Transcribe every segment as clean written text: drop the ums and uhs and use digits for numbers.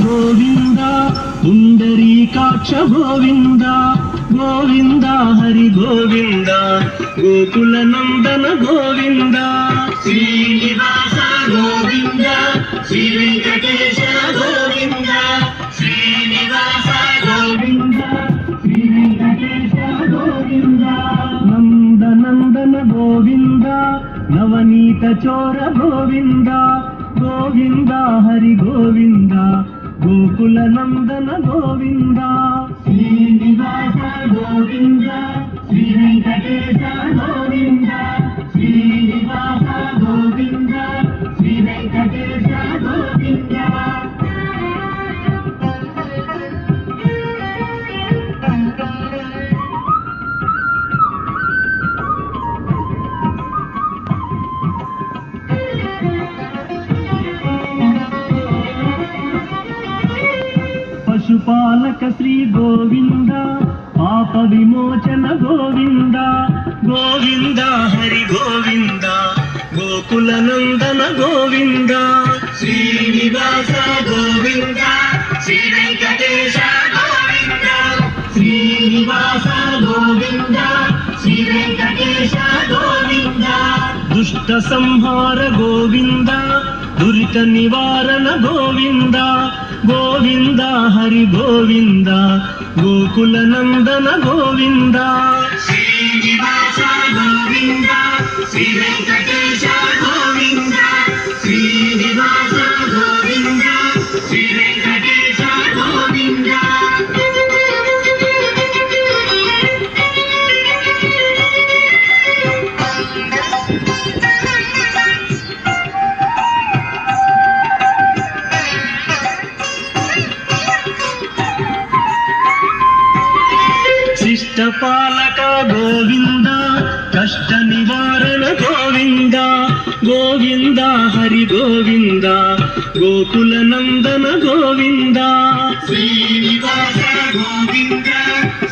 గోవింద పుండరీకాక్ష గోవింద గోవింద హరి గోవింద గోకుల నందన గోవింద శ్రీనివాస గోవింద శ్రీ వెంకటేశ గోవింద శ్రీనివాస గోవింద శ్రీ వెంకటేశ గోవింద నందనందన గోవింద నవనీత చోర గోవింద గోవింద హరి గోవింద గోకుల నందన గోవింద శ్రీనివాస గోవింద శ్రీ వెంకటేశ గోవింద శ్రీనివాస గోవింద శ్రీ వెంకటేశ గోవింద పశుపాలక శ్రీ గోవింద పాప విమోచన గోవింద గోవింద హరి గోవింద గోకుల నందన గోవింద శ్రీనివాస గోవింద శ్రీ వెంకటేశ గోవింద శ్రీనివాస గోవింద శ్రీ వెంకటేశ గోవింద దుష్ట సంహార గోవింద దురిత నివారణ గోవింద గోవింద హరి గోవింద గోకుల నందన గోవింద శ్రీనివాస గోవింద శ్రీ వెంకటేశ గోవింద శ్రీనివాస గోవింద శ్రీ వెంకటేశ గోవింద శిష్టపాలక గోవింద కష్ట నివారణ గోవింద గోవింద హరి గోవింద గోకుల నందన గోవింద శ్రీనివాస గోవింద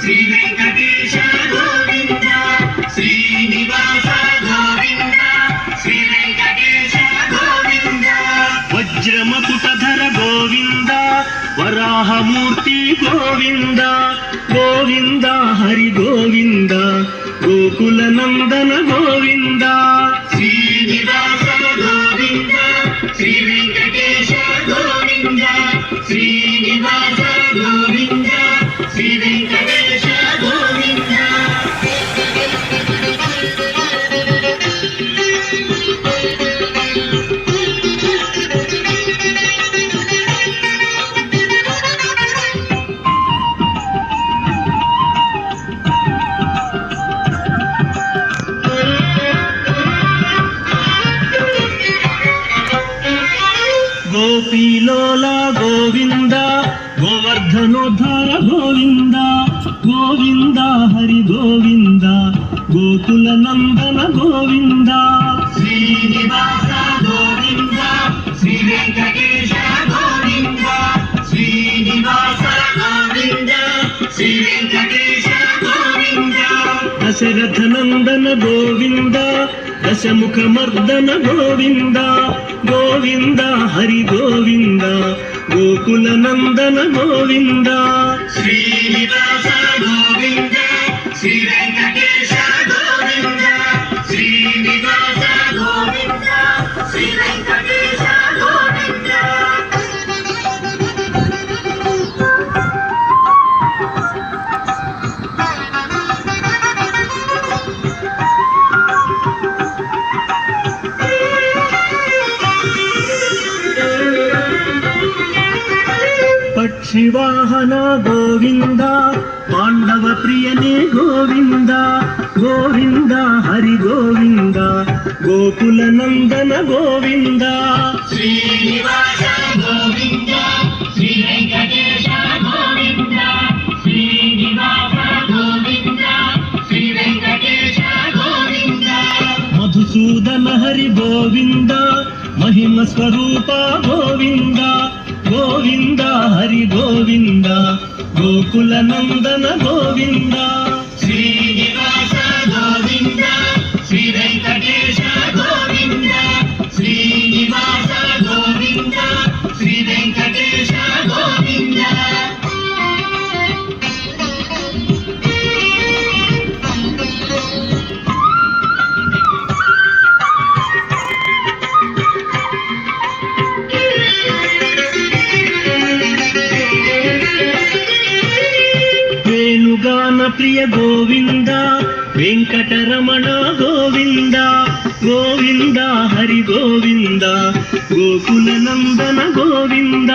శ్రీ వెంకటేశ గోవింద శ్రీనివాస గోవింద శ్రీ వెంకటేశ గోవింద వజ్రమకుటధర గోవింద వరాహమూర్తి గోవింద గోవింద హరి గోవింద గోకుల నందన గోవింద శ్రీనివాస గోవింద శ్రీ వెంకటేశ గోవింద శ్రీనివాస గోవింద శ్రీ వెంకటేశ గోవింద గోపీలోల గోవింద గోవర్ధనోద్ధార గోవింద గోవింద హరి గోవింద గోకుల నందన గోవింద శ్రీనివాస గోవింద శ్రీ వెంకటేశ గోవింద శ్రీనివాస గోవింద శ్రీ వెంకటేశ గోవింద దశరథ నందన గోవింద దశముఖ మర్దన గోవింద గోవింద హరి గోవింద గోకుల నందన గోవింద శ్రీనివాస గోవింద శ్రీ వెంకటేశ గోవింద శ్రీనివాస గోవింద శ్రీ వెంకటేశ గోవింద పక్షివాహన గోవింద పాండవ ప్రియనే గోవింద గోవింద హరి గోవింద గోకుల నందన గోవింద శ్రీనివాస గోవింద శ్రీ వెంకటేశ గోవింద శ్రీనివాస గోవింద శ్రీ వెంకటేశ గోవింద మధుసూదన హరి గోవింద మహిమ స్వరూప గోవింద గోవింద హరి గోవింద గోకుల నందన గోవింద శ్రీనివాస గోవింద శ్రీ వెంకటేశ గోవింద శ్రీనివాస గోవింద శ్రీ వెంకటేశ ప్రియ గోవింద వెంకటరమణ గోవింద గోవింద హరి గోవింద గోకుల నందన గోవింద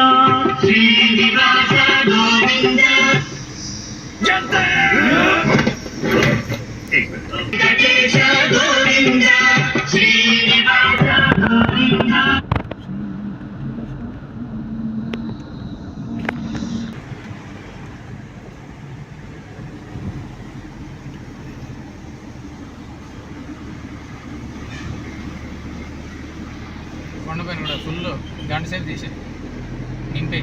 శ్రీనివాస గోవింద వెంకటేశ గోవింద శ్రీనివాస గోవింద కొండపైన కూడా ఫుల్ గంట సేపు తీసే నింపే